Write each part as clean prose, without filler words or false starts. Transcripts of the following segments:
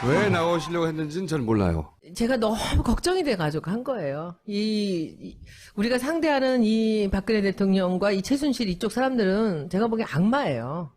왜 나오시려고 했는지는 전 몰라요. 제가 너무 걱정이 돼가지고 한 거예요. 우리가 상대하는 이 박근혜 대통령과 이 최순실 이쪽 사람들은 제가 보기엔 악마예요.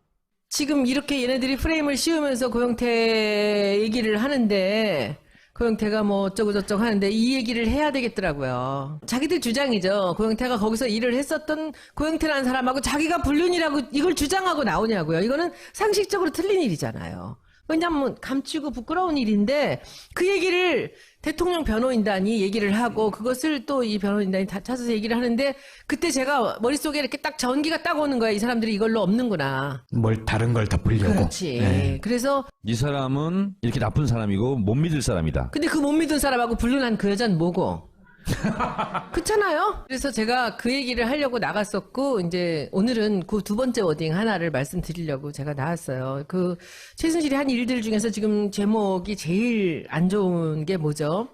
지금 이렇게 얘네들이 프레임을 씌우면서 고영태 얘기를 하는데, 고영태가 뭐 어쩌고저쩌고 하는데 이 얘기를 해야 되겠더라고요. 자기들 주장이죠. 고영태가 거기서 일을 했었던 고영태라는 사람하고 자기가 불륜이라고 이걸 주장하고 나오냐고요. 이거는 상식적으로 틀린 일이잖아요. 왜냐면 감추고 부끄러운 일인데 그 얘기를 대통령 변호인단이 얘기를 하고 그것을 또 이 변호인단이 다 찾아서 얘기를 하는데 그때 제가 머릿속에 이렇게 딱 전기가 딱 오는 거야. 이 사람들이 이걸로 없는구나. 뭘 다른 걸 덮으려고. 그렇지. 네. 그래서 이 사람은 이렇게 나쁜 사람이고 못 믿을 사람이다. 근데 그 못 믿은 사람하고 불륜한 그 여자는 뭐고? 그렇잖아요? 그래서 제가 그 얘기를 하려고 나갔었고, 이제 오늘은 그 두 번째 워딩 하나를 말씀드리려고 제가 나왔어요. 그 최순실이 한 일들 중에서 지금 제목이 제일 안 좋은 게 뭐죠?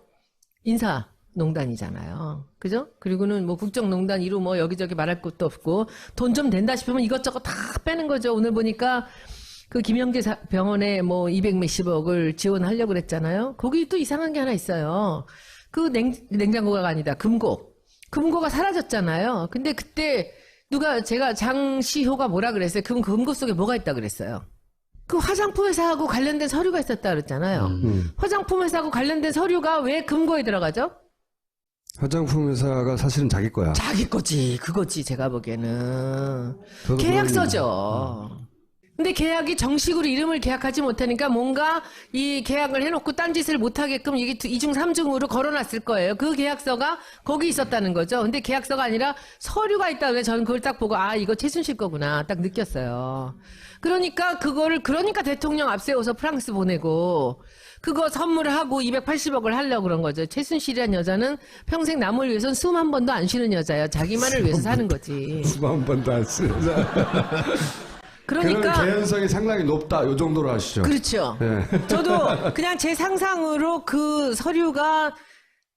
인사농단이잖아요. 그죠? 그리고는 뭐 국정농단 이루 뭐 여기저기 말할 것도 없고, 돈 좀 된다 싶으면 이것저것 다 빼는 거죠. 오늘 보니까 그 김영재 병원에 뭐 200 몇십억을 지원하려고 그랬잖아요. 거기 또 이상한 게 하나 있어요. 그 냉장고가 아니다. 금고가 사라졌잖아요. 근데 그때 제가 장시호가 뭐라 그랬어요? 그 금고 속에 뭐가 있다 그랬어요? 그 화장품 회사하고 관련된 서류가 있었다 그랬잖아요. 화장품 회사하고 관련된 서류가 왜 금고에 들어가죠? 화장품 회사가 사실은 자기 거야. 자기 거지. 그거지. 제가 보기에는. 저도 계약서죠. 근데 계약이 정식으로 이름을 계약하지 못하니까 뭔가 이 계약을 해놓고 딴짓을 못하게끔 이게 2중 3중으로 걸어놨을 거예요. 그 계약서가 거기 있었다는 거죠. 근데 계약서가 아니라 서류가 있다고 저는 그걸 딱 보고 이거 최순실 거구나 딱 느꼈어요. 그러니까 그러니까 대통령 앞세워서 프랑스 보내고 그거 선물하고 280억을 하려고 그런 거죠. 최순실이라는 여자는 평생 남을 위해서는 숨 한 번도 안 쉬는 여자예요. 자기만을 위해서 사는 거지. 수만 번도 안 쓰는 그러니까 그런 개연성이 상당히 높다. 요 정도로 하시죠. 그렇죠. 네. 저도 그냥 제 상상으로 그 서류가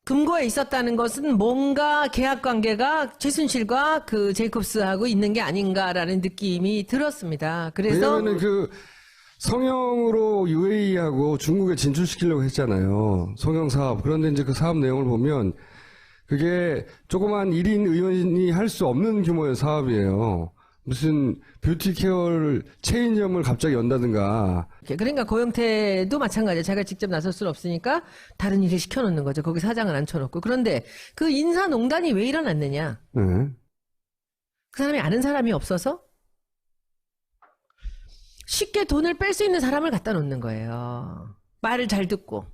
금고에 있었다는 것은 뭔가 계약 관계가 최순실과 그 제이콥스하고 있는 게 아닌가라는 느낌이 들었습니다. 그래서 왜냐면은 그 성형으로 UAE하고 중국에 진출시키려고 했잖아요. 성형 사업. 그런데 이제 그 사업 내용을 보면 그게 조그만 1인 의원이 할 수 없는 규모의 사업이에요. 무슨 뷰티 케어를 체인점을 갑자기 연다든가. 그러니까 고영태도 마찬가지예요. 자기가 직접 나설 수는 없으니까 다른 일을 시켜놓는 거죠. 거기 사장을 앉혀놓고. 그런데 그 인사농단이 왜 일어났느냐? 네. 그 사람이 아는 사람이 없어서 쉽게 돈을 뺄 수 있는 사람을 갖다 놓는 거예요. 말을 잘 듣고.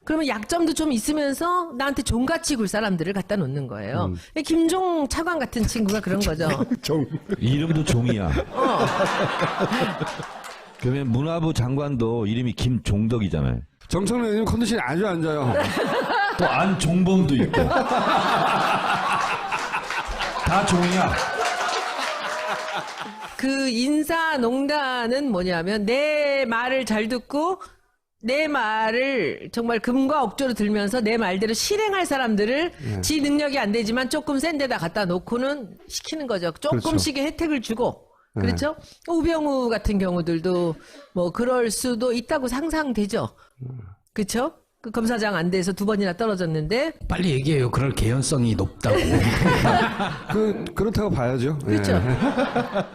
그러면 약점도 좀 있으면서 나한테 종같이 굴 사람들을 갖다 놓는 거예요. 김종 차관 같은 친구가 그런 거죠. 이름도 종이야. 그러면 문화부 장관도 이름이 김종덕이잖아요. 정청래 의원님 컨디션이 아주 안 좋아요. 또 안종범도 있고. 다 종이야. 그 인사농단은 뭐냐면 내 말을 잘 듣고 내 말을 정말 금과 억조로 들면서 내 말대로 실행할 사람들을 지 능력이 안 되지만 조금 센 데다 갖다 놓고는 시키는 거죠. 조금씩의 혜택을 주고. 그렇죠? 우병우 같은 경우들도 뭐 그럴 수도 있다고 상상되죠. 그렇죠? 그 검사장 안 돼서 2번이나 떨어졌는데. 빨리 얘기해요. 그럴 개연성이 높다고. 그렇다고 봐야죠. 그렇죠. 네.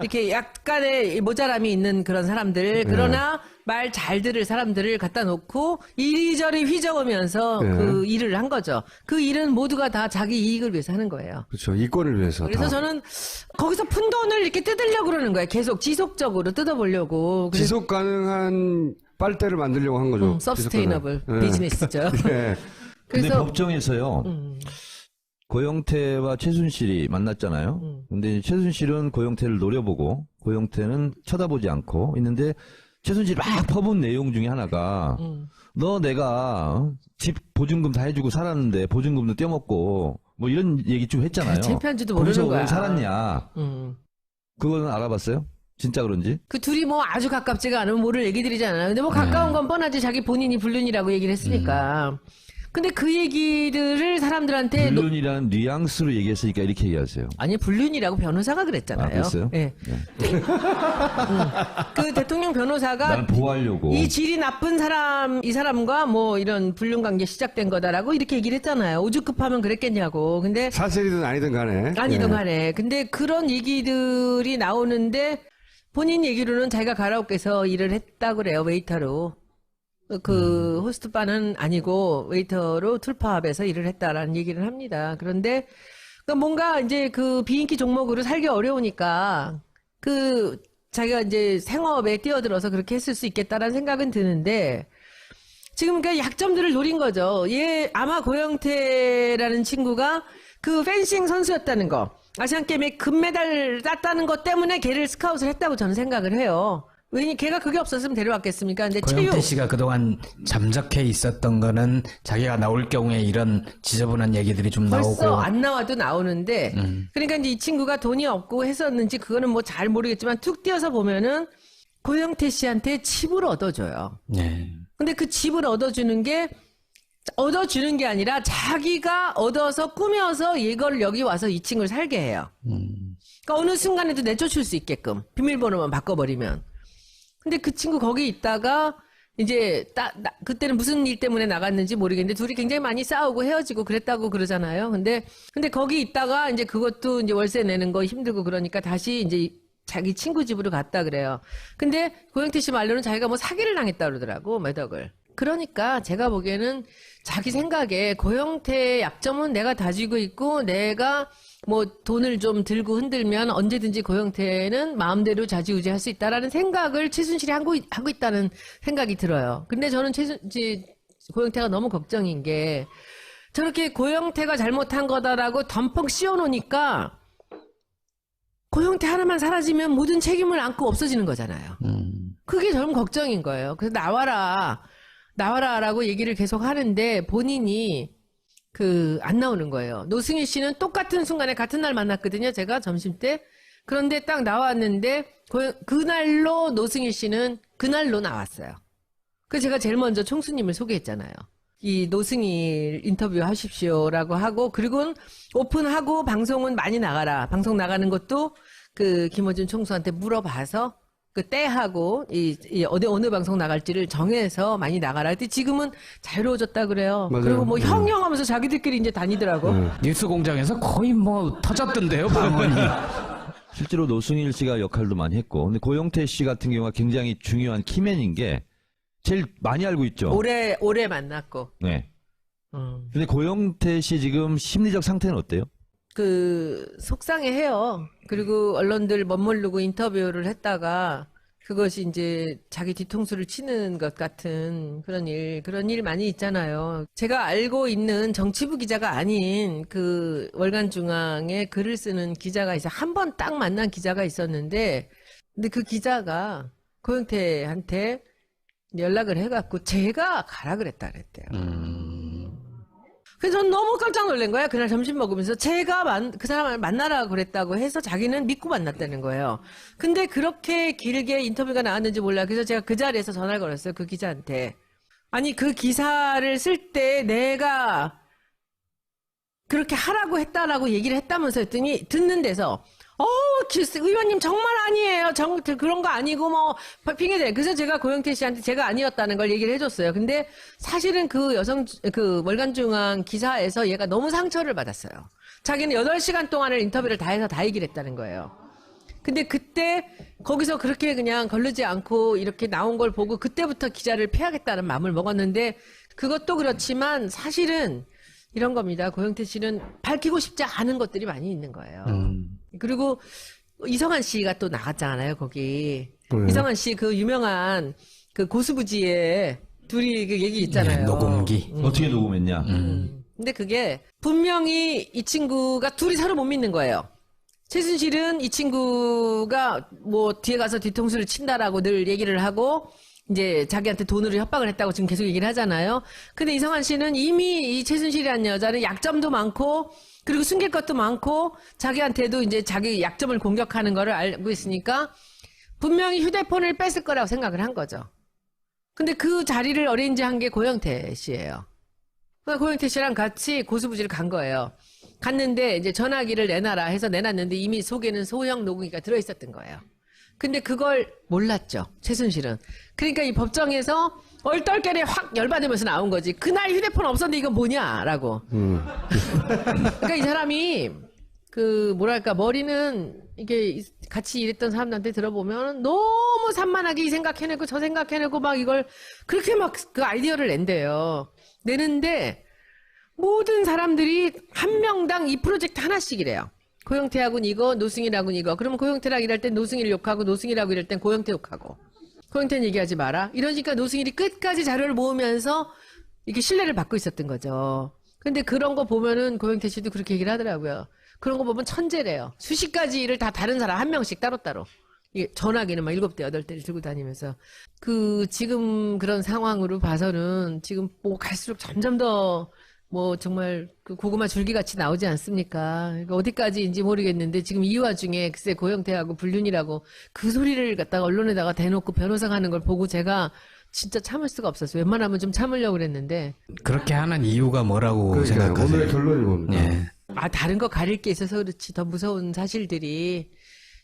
이렇게 약간의 모자람이 있는 그런 사람들, 그러나 말 잘 들을 사람들을 갖다 놓고 이리저리 휘저으면서 그 일을 한 거죠. 그 일은 모두가 다 자기 이익을 위해서 하는 거예요. 그렇죠. 이권을 위해서. 그래서 다. 저는 거기서 푼 돈을 이렇게 뜯으려고 그러는 거예요. 계속 지속적으로 뜯어보려고. 지속 가능한 빨대를 만들려고 한 거죠. 서스테이너블 비즈니스죠. 네. 근데 그래서 법정에서요. 고영태와 최순실이 만났잖아요. 근데 최순실은 고영태를 노려보고 고영태는 쳐다보지 않고 있는데 최순실이 막 퍼본 내용 중에 하나가 너 내가 집 보증금 다 해주고 살았는데 보증금도 떼먹고 뭐 이런 얘기 좀 했잖아요. 창피한지도 거기서 모르는 거야. 왜 살았냐. 그거는 알아봤어요? 진짜 그런지? 그 둘이 뭐 아주 가깝지가 않으면 모를 얘기 들이잖아요. 근데 뭐 가까운 건 뻔하지. 자기 본인이 불륜이라고 얘기를 했으니까. 근데 그 얘기들을 사람들한테 불륜이라는 뉘앙스로 얘기했으니까 이렇게 얘기하세요. 아니 불륜이라고 변호사가 그랬잖아요. 아, 그랬어요? 네. 그 대통령 변호사가 나는 보호하려고. 이 질이 나쁜 사람, 이 사람과 뭐 이런 불륜 관계 시작된 거다라고 이렇게 얘기를 했잖아요. 오죽급하면 그랬겠냐고. 근데 사실이든 아니든 간에. 아니든 예. 간에. 근데 그런 얘기들이 나오는데 본인 얘기로는 자기가 가라오케에서 일을 했다 그래요. 웨이터로. 그 호스트바는 아니고 웨이터로 툴팝에서 일을 했다라는 얘기를 합니다. 그런데 그러니까 뭔가 이제 그 비인기 종목으로 살기 어려우니까 그 자기가 이제 생업에 뛰어들어서 그렇게 했을 수 있겠다라는 생각은 드는데 지금 그 약점들을 노린 거죠. 얘 아마 고영태라는 친구가 그 펜싱 선수였다는 거, 아시안게임에 금메달 땄다는 것 때문에 걔를 스카웃을 했다고 저는 생각을 해요. 왜냐 걔가 그게 없었으면 데려왔겠습니까? 근데 고영태 씨가 그동안 잠적해 있었던 거는 자기가 나올 경우에 이런 지저분한 얘기들이 좀 벌써 나오고 안 나와도 나오는데 그러니까 이제 이 친구가 돈이 없고 했었는지 그거는 뭐 잘 모르겠지만 툭 띄어서 보면은 고영태 씨한테 칩을 얻어줘요. 네. 근데 그 칩을 얻어주는 게 아니라 자기가 얻어서 꾸며서 이걸 여기 와서 이 친구를 살게 해요. 그러니까 어느 순간에도 내쫓을 수 있게끔 비밀번호만 바꿔버리면. 근데 그 친구 거기 있다가 이제 그때는 무슨 일 때문에 나갔는지 모르겠는데 둘이 굉장히 많이 싸우고 헤어지고 그랬다고 그러잖아요. 근데 거기 있다가 이제 그것도 이제 월세 내는 거 힘들고 그러니까 다시 이제 자기 친구 집으로 갔다 그래요. 근데 고영태 씨 말로는 자기가 뭐 사기를 당했다 그러더라고, 매덕을. 그러니까 제가 보기에는 자기 생각에 고영태의 약점은 내가 다지고 있고 내가 뭐 돈을 좀 들고 흔들면 언제든지 고영태는 마음대로 좌지우지할 수 있다라는 생각을 최순실이 하고 있다는 생각이 들어요. 근데 저는 고영태가 너무 걱정인 게 저렇게 고영태가 잘못한 거다라고 덤펑 씌워놓으니까 고영태 하나만 사라지면 모든 책임을 안고 없어지는 거잖아요. 그게 저는 걱정인 거예요. 그래서 나와라라고 얘기를 계속 하는데 본인이 안 나오는 거예요. 노승일 씨는 똑같은 순간에 같은 날 만났거든요. 제가 점심 때. 그런데 딱 나왔는데 그날로 노승일 씨는 그날로 나왔어요. 그래서 제가 제일 먼저 총수님을 소개했잖아요. 이 노승일 인터뷰 하십시오라고 하고 그리고 오픈하고 방송은 많이 나가라. 방송 나가는 것도 그 김어준 총수한테 물어봐서 그 때하고 어느 방송 나갈지를 정해서 많이 나가라. 근데 지금은 자유로워졌다 그래요. 맞아요. 그리고 뭐 형형 하면서 자기들끼리 이제 다니더라고. 뉴스 공장에서 거의 뭐 터졌던데요, 방언이. 실제로 노승일 씨가 역할도 많이 했고, 근데 고영태 씨 같은 경우가 굉장히 중요한 키맨인 게 제일 많이 알고 있죠. 오래 만났고. 네. 근데 고영태 씨 지금 심리적 상태는 어때요? 속상해해요. 그리고 언론들 멋모르고 인터뷰를 했다가 그것이 이제 자기 뒤통수를 치는 것 같은 그런 일 많이 있잖아요. 제가 알고 있는 정치부 기자가 아닌 그 월간중앙에 글을 쓰는 기자가 있어요. 한 번 딱 만난 기자가 있었는데, 근데 그 기자가 고영태한테 연락을 해갖고 제가 가라 그랬다 그랬대요. 그래서 전 너무 깜짝 놀란 거야. 그날 점심 먹으면서 제가 그 사람을 만나라 그랬다고 해서 자기는 믿고 만났다는 거예요. 근데 그렇게 길게 인터뷰가 나왔는지 몰라요. 그래서 제가 그 자리에서 전화를 걸었어요. 그 기자한테. 아니 그 기사를 쓸 때 내가 그렇게 하라고 했다라고 얘기를 했다면서 했더니 듣는 데서 의원님 정말 아니에요. 그런 거 아니고 뭐 핑계대. 그래서 제가 고영태 씨한테 제가 아니었다는 걸 얘기를 해줬어요. 근데 사실은 그 월간중앙 기사에서 얘가 너무 상처를 받았어요. 자기는 8시간 동안을 인터뷰를 다 해서 다 얘기를 했다는 거예요. 근데 그때 거기서 그렇게 그냥 거르지 않고 이렇게 나온 걸 보고 그때부터 기자를 패하겠다는 마음을 먹었는데 그것도 그렇지만 사실은 이런 겁니다. 고영태 씨는 밝히고 싶지 않은 것들이 많이 있는 거예요. 그리고 이성한 씨가 또 나갔잖아요, 거기. 네. 이성한 씨 그 유명한 그 고수부지에 둘이 그 얘기 있잖아요. 네, 녹음기. 어떻게 녹음했냐? 근데 그게 분명히 이 친구가 둘이 서로 못 믿는 거예요. 최순실은 이 친구가 뭐 뒤에 가서 뒤통수를 친다라고 늘 얘기를 하고 이제 자기한테 돈으로 협박을 했다고 지금 계속 얘기를 하잖아요. 근데 이성한 씨는 이미 이 최순실이라는 여자는 약점도 많고 그리고 숨길 것도 많고 자기한테도 이제 자기 약점을 공격하는 거를 알고 있으니까 분명히 휴대폰을 뺐을 거라고 생각을 한 거죠. 근데 그 자리를 어레인지한 게 고영태 씨예요. 그러니까 고영태 씨랑 같이 고수부지를 간 거예요. 갔는데 이제 전화기를 내놔라 해서 내놨는데 이미 속에는 소형 녹음기가 들어있었던 거예요. 근데 그걸 몰랐죠. 최순실은. 그러니까 이 법정에서 얼떨결에 확 열받으면서 나온 거지. 그날 휴대폰 없었는데 이건 뭐냐라고. 그러니까 이 사람이 그 뭐랄까 머리는 이게 같이 일했던 사람들한테 들어보면 너무 산만하게 이 생각해내고 저 생각해내고 막 이걸 그렇게 막 그 아이디어를 낸대요. 내는데 모든 사람들이 한 명당 이 프로젝트 하나씩이래요. 고영태하고는 이거, 노승일하고는 이거. 그러면 고영태랑 일할 땐 노승일 욕하고 노승일하고 일할 땐 고영태 욕하고. 고영태는 얘기하지 마라. 이러니까 노승일이 끝까지 자료를 모으면서 이게 신뢰를 받고 있었던 거죠. 근데 그런 거 보면은 고영태 씨도 그렇게 얘기를 하더라고요. 그런 거 보면 천재래요. 수십 가지 일을 다 다른 사람 한 명씩 따로따로. 이게 전화기는 막 7대, 8대를 들고 다니면서. 지금 그런 상황으로 봐서는 지금 뭐 갈수록 점점 더 뭐 정말 그 고구마 줄기같이 나오지 않습니까? 그러니까 어디까지인지 모르겠는데 지금 이 와중에 글쎄 고영태하고 불륜이라고 그 소리를 갖다가 언론에다가 대놓고 변호사가 하는 걸 보고 제가 진짜 참을 수가 없었어요. 웬만하면 좀 참으려고 그랬는데. 그렇게 하는 이유가 뭐라고 그러니까요. 생각하세요? 오늘의 결론이 뭡니까? 예. 다른 거 가릴 게 있어서 그렇지 더 무서운 사실들이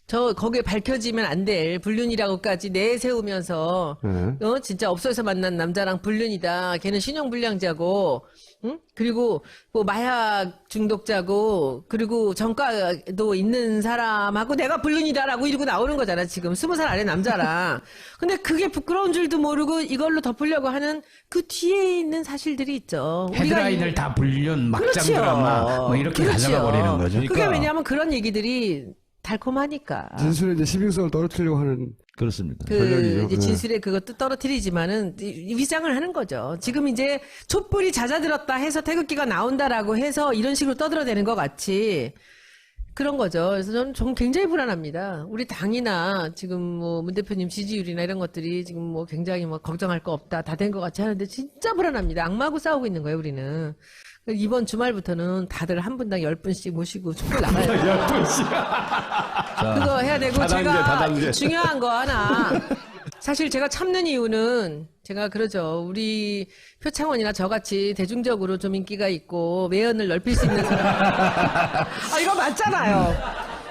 거기에 밝혀지면 안 될 불륜이라고까지 내세우면서 네. 진짜 업소에서 만난 남자랑 불륜이다. 걔는 신용불량자고, 응? 그리고 뭐 마약 중독자고, 그리고 전과도 있는 사람하고 내가 불륜이다라고 이러고 나오는 거잖아. 지금 20살 아래 남자랑. 근데 그게 부끄러운 줄도 모르고 이걸로 덮으려고 하는 그 뒤에 있는 사실들이 있죠. 헤드라인을 다 불륜, 막장 그렇죠. 드라마 뭐 이렇게 그렇죠. 가져가 버리는 거죠. 그게 왜냐하면 그런 얘기들이 달콤하니까. 진술의 이제 신빙성을 떨어뜨리려고 하는 그렇습니다. 전략이죠. 이제 네. 진술의 그것도 떨어뜨리지만은 위장을 하는 거죠. 지금 이제 촛불이 잦아들었다 해서 태극기가 나온다라고 해서 이런 식으로 떠들어대는 것 같이 그런 거죠. 그래서 저는 굉장히 불안합니다. 우리 당이나 지금 뭐 문 대표님 지지율이나 이런 것들이 지금 뭐 굉장히 뭐 걱정할 거 없다 다 된 것 같이 하는데 진짜 불안합니다. 악마하고 싸우고 있는 거예요, 우리는. 이번 주말부터는 다들 한 분당 10분씩 모시고 촛불 나가야 돼요. 10분씩. 그거 해야 되고 제가 중요한 거 하나. 사실 제가 참는 이유는 제가 그러죠. 우리 표창원이나 저같이 대중적으로 좀 인기가 있고 외연을 넓힐 수 있는 사람. 이거 맞잖아요.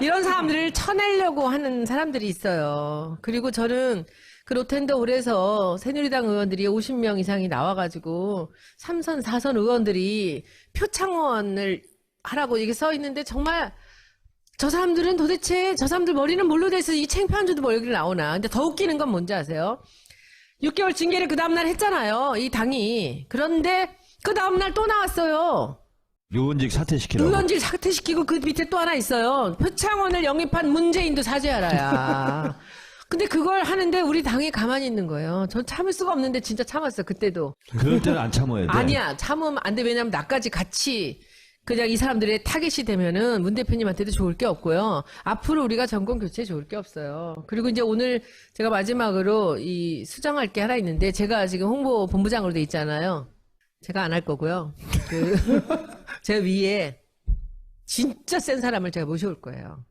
이런 사람들을 쳐내려고 하는 사람들이 있어요. 그리고 저는 그 로텐더 홀에서 새누리당 의원들이 50명 이상이 나와가지고 3선, 4선 의원들이 표창원을 하라고 이게 써 있는데 정말 저 사람들은 도대체 저 사람들 머리는 뭘로 돼서 이 창피한 줄도 모르게 나오나. 근데 더 웃기는 건 뭔지 아세요? 6개월 징계를 그 다음날 했잖아요. 이 당이. 그런데 그 다음날 또 나왔어요. 의원직 사퇴시키라고. 의원직 사퇴시키고 그 밑에 또 하나 있어요. 표창원을 영입한 문재인도 사죄하라야. 근데 그걸 하는데 우리 당이 가만히 있는 거예요. 전 참을 수가 없는데 진짜 참았어. 그때도. 그럴 때는 안 참아야 돼. 아니야. 참으면 안 돼. 왜냐면 나까지 같이 그냥 이 사람들의 타겟이 되면은 문 대표님한테도 좋을 게 없고요. 앞으로 우리가 정권 교체에 좋을 게 없어요. 그리고 이제 오늘 제가 마지막으로 이 수정할 게 하나 있는데 제가 지금 홍보 본부장으로 돼 있잖아요. 제가 안 할 거고요. 제 위에 진짜 센 사람을 제가 모셔올 거예요.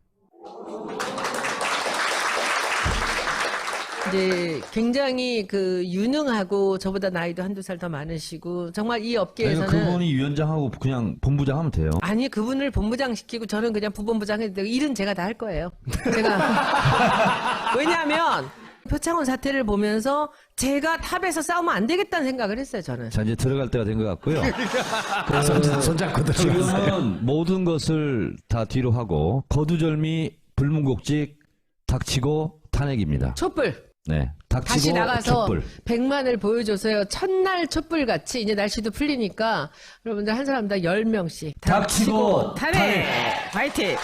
이제 굉장히 유능하고 저보다 나이도 한두 살 더 많으시고 정말 이 업계에서는 그분이 위원장하고 그냥 본부장 하면 돼요. 아니 그분을 본부장 시키고 저는 그냥 부본부장 해도 되고 일은 제가 다 할 거예요. 제가 왜냐하면 표창원 사태를 보면서 제가 탑에서 싸우면 안 되겠다는 생각을 했어요. 저는. 자, 이제 들어갈 때가 된 것 같고요. 손잡고 들어갔어요. 지금은 모든 것을 다 뒤로 하고 거두절미 불문곡직 닥치고 탄핵입니다. 촛불. 네, 닥치고 다시 나가서 촛불. 100만을 보여줘서요. 첫날 촛불 같이 이제 날씨도 풀리니까 여러분들 한 사람당 10명씩 닥치고 탄핵! 화이팅!